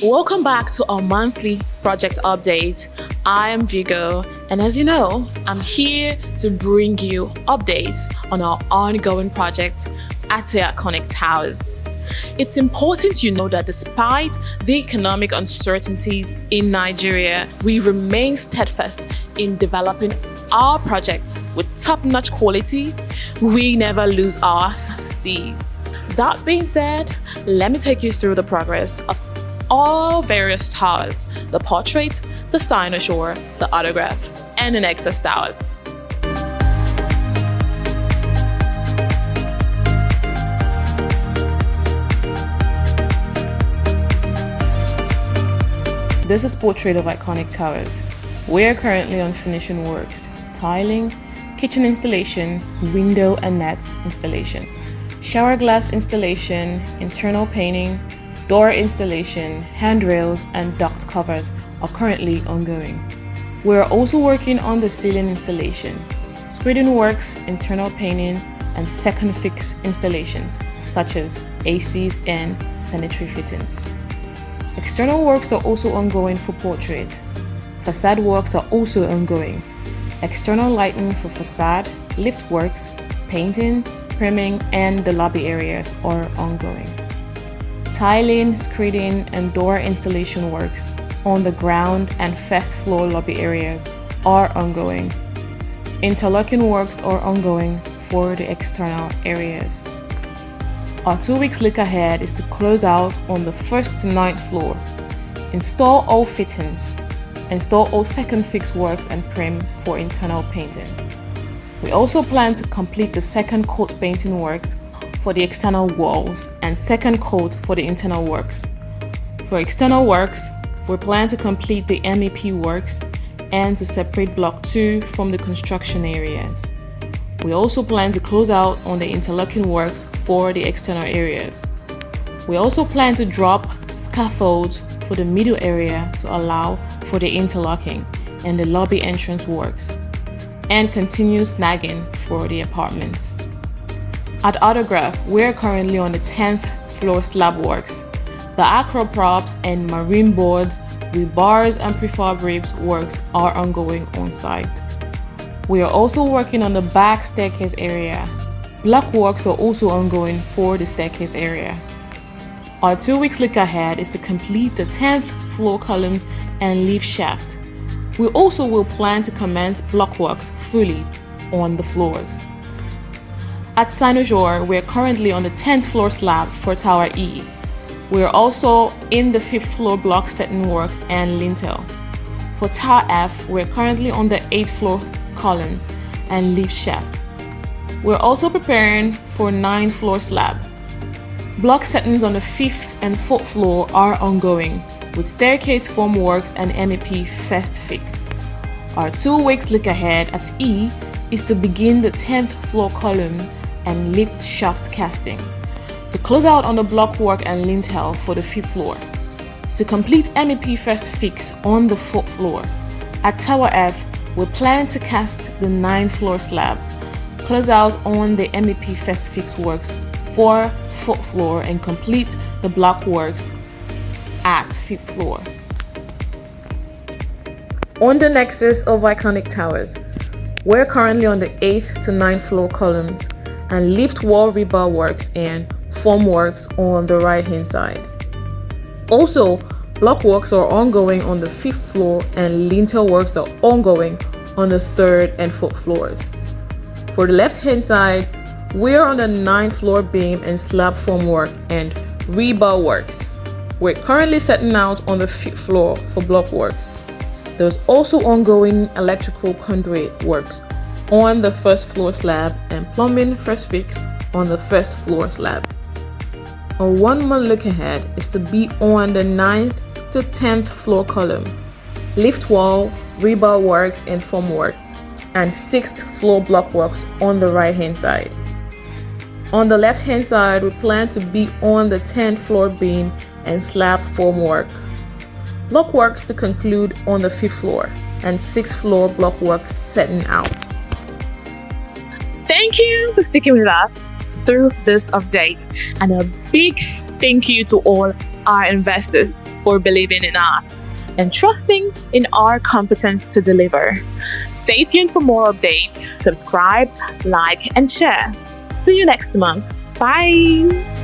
Welcome back to our monthly project update. I am Vigo, and as you know, I'm here to bring you updates on our ongoing project at the iconic towers. It's important you know that despite the economic uncertainties in Nigeria, we remain steadfast in developing our projects with top-notch quality. We never lose our steez. That being said, let me take you through the progress of all various towers: the portrait, the Sinosure, the autograph, and the Nexus towers. This is portrait of iconic towers. We are currently on finishing works: tiling, kitchen installation, window and nets installation, shower glass installation, internal painting, door installation, handrails, and duct covers are currently ongoing. We are also working on the ceiling installation, screeding works, internal painting, and second fix installations such as ACs and sanitary fittings. External works are also ongoing for portrait. Facade works are also ongoing. External lighting for facade, lift works, painting, priming, and the lobby areas are ongoing. Tiling, screeding, and door installation works on the ground and first floor lobby areas are ongoing. Interlocking works are ongoing for the external areas. Our 2 weeks look ahead is to close out on the 1st to 9th floor, install all fittings, install all second fix works, and prim for internal painting. We also plan to complete the second coat painting works for the external walls and second coat for the internal works. For external works, we plan to complete the MEP works and to separate block 2 from the construction areas. We also plan to close out on the interlocking works for the external areas. We also plan to drop scaffolds for the middle area to allow for the interlocking and the lobby entrance works, and continue snagging for the apartments. At Autograph, we're currently on the 10th floor slab works. The acro props and marine board, rebars, and prefab ribs works are ongoing on site. We are also working on the back staircase area. Block works are also ongoing for the staircase area. Our 2 weeks look ahead is to complete the 10th floor columns and lift shaft. We also will plan to commence block works fully on the floors. At Sinosure, we are currently on the 10th floor slab for Tower E. We are also in the 5th floor block setting work and lintel. For Tower F, we are currently on the 8th floor columns and lift shaft. We are also preparing for 9th floor slab. Block settings on the 5th and 4th floor are ongoing, with staircase form works and MEP first fix. Our 2 weeks look ahead at E is to begin the 10th floor column and lift shaft casting, to close out on the block work and lintel for the 5th floor, to complete MEP first fix on the 4th floor. At Tower F, we plan to cast the 9th floor slab, close out on the MEP first fix works for 4th floor, and complete the block works at 5th floor. On the Nexus of iconic towers, we're currently on the 8th to 9th floor columns and lift wall rebar works and form works on the right hand side. Also, block works are ongoing on the 5th floor and lintel works are ongoing on the 3rd and 4th floors. For the left hand side, we are on the 9th floor beam and slab form work and rebar works. We're currently setting out on the 5th floor for block works. There's also ongoing electrical conduit works on the 1st floor slab and plumbing first fix on the 1st floor slab. Our 1 month look ahead is to be on the 9th to 10th floor column, lift wall, rebar works and form work, and 6th floor block works on the right hand side. On the left hand side, we plan to be on the 10th floor beam and slab form work. Block works to conclude on the 5th floor and 6th floor block works setting out. Thank you for sticking with us through this update, and a big thank you to all our investors for believing in us and trusting in our competence to deliver. Stay tuned for more updates. Subscribe, like, and share. See you next month. Bye.